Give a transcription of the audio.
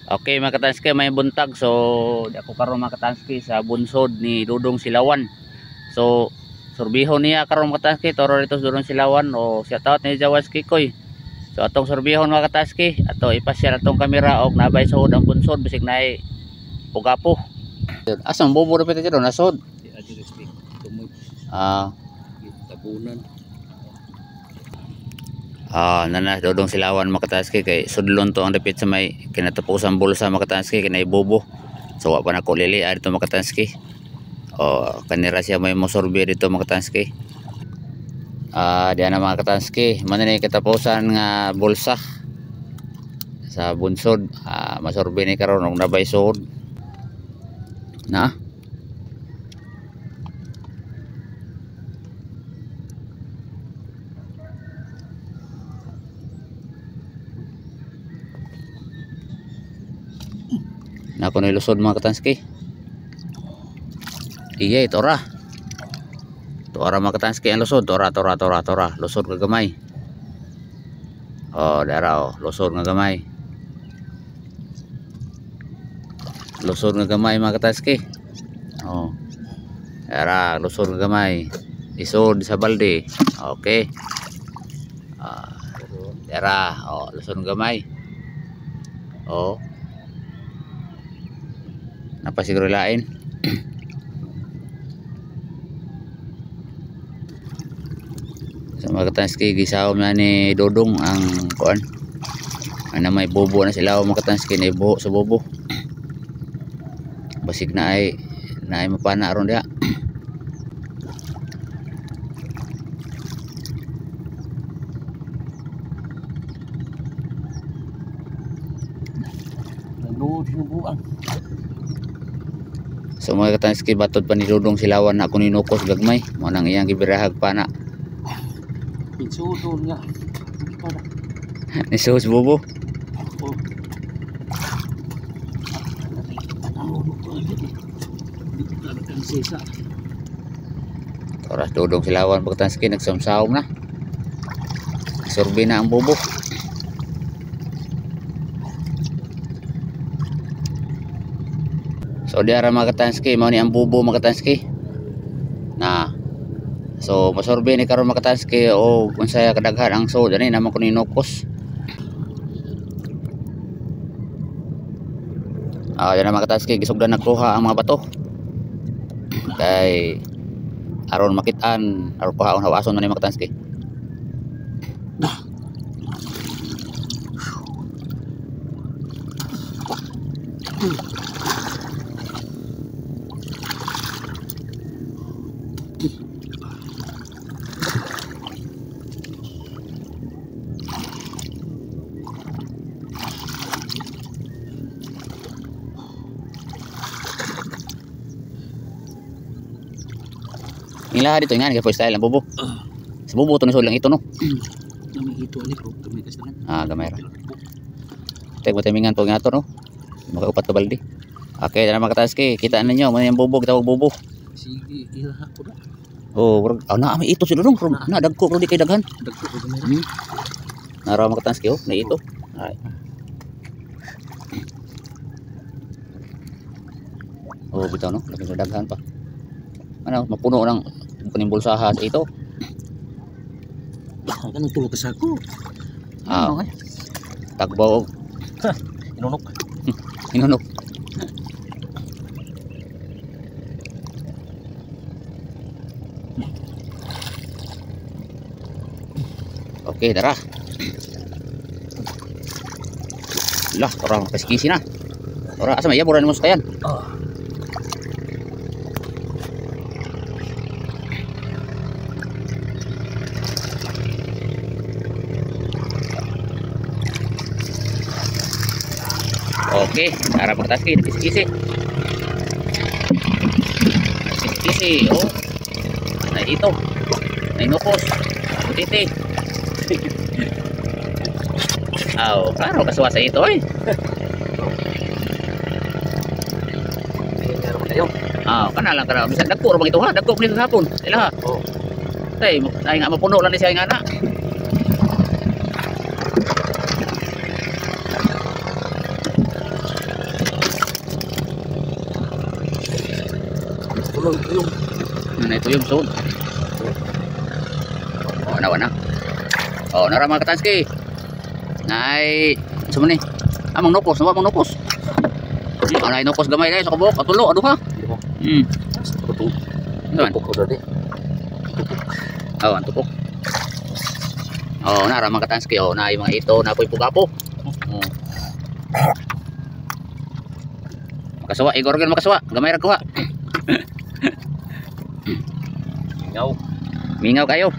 Okay mga katanski, may buntag. So di ako karon mga katanski sa bunsod ni Dudong Silawan. So surbihon niya karon mga katanski, toro dito sa Dudong Silawan o shout out ni Jawas Kikoy. So atong surbihon mga katanski, ato ipasyal atong kamera og nabay suod ang bunsod bisig naay pugapo. Asang bobo repete dito nasod. Tabunan. Nana Dudong Silawan mga katanski kay sudlon to ang dapit sa may kinatapusang bulsa mga katanski kinay bobo. So wa pa nako lili dito mga katanski. Kanira siya may mosorbe dito mga katanski. Diyan na mga katanski, manini katapusan nga bulsa sa bunsod. Masorbe ni karon og nabay suod na. Nako ni lusod mga katanski. Iya tora. Tora mga katanski ang lusod, tora lusod nga gamay. Dara lusod nga gamay. Lusod nga gamay mga katanski. Dara lusod nga gamay. Isod sa balde. Okay. Dara lusod nga gamay. Napasiguro lain. Sa mga katanski gisawom na ni Dodong ang kuan. Ana may bobo na sila mga katanski na ibuho sa bobo. Basig na ay mapana aron dia. So mga katanski batod pa ni Dodong Silawan na kung ninukos gagmay mo nang iyang gibirahag pana. Pinsuton nga. Nisus bobo. Oras Dodong Silawan mga katanski nagsamsawom na. Sorbe na ang bobo. So diara mga katanski mao ni ang bubo mga katanski. So masorbe ni karon mga katanski o unsaya kadaghan ang sod ani naman kun inukos. Yan na mga katanski gisugdan nagkuha ang mga bato. Kay aron makit-an aron kuhaon hawason man ni mga katanski. Ila dito nga kay style ang bobo. Sa bobo to nisod lang ito no. Gamay ito ani ko, gamay kastangan. Gamay ra. Tek matamingan po nga to no. Makaupat ka baldi. Okay, dala mga katanski, kita ninyo man yung bobo, kita og bobo. Sige, ilaha ko na. Na may ito si Dudong, na dagko ro di kay daghan. Dagko ko gamay. Naraw mga katanski na ito. Ay. Bitaw no, lagi sa daghan pa. Ano, mapuno ng panimbulsahan sa ito. Kanang tulog ka sa ako. Tagbaw. Inunok. Inunok. Okay, dara. Lah, orang paskisi na. Ora asa may yaburan mo sa kayan. Okay, harap magtaski, kisi-kisi. Kisi-kisi, na ito. Na inukos. Putiti. Klaro kasuwa sa ito eh. Kanalang kana bisan dagko bang ito ha, dagko ni hapon. Ila ha. Tay, nga mapuno lang ni siya nga na. Tulog yung. Ano ito yung sud. Oh, na. Oh, nara mga katanski. Nay, sumon ni. Amang nukos, nawa mong nukos. Ano ay nukos gamay dai sa kabok, atulo, aduha. Betul. Ano? Pokok udah deh. Oh, ang tupok. Oh, nara mga katanski, oh, na yung mga ito, na po'y pugapo. Oh. Makasuwa, Igor gan makasuwa, gamay ra kuha. Ngaw. Mingaw kayo.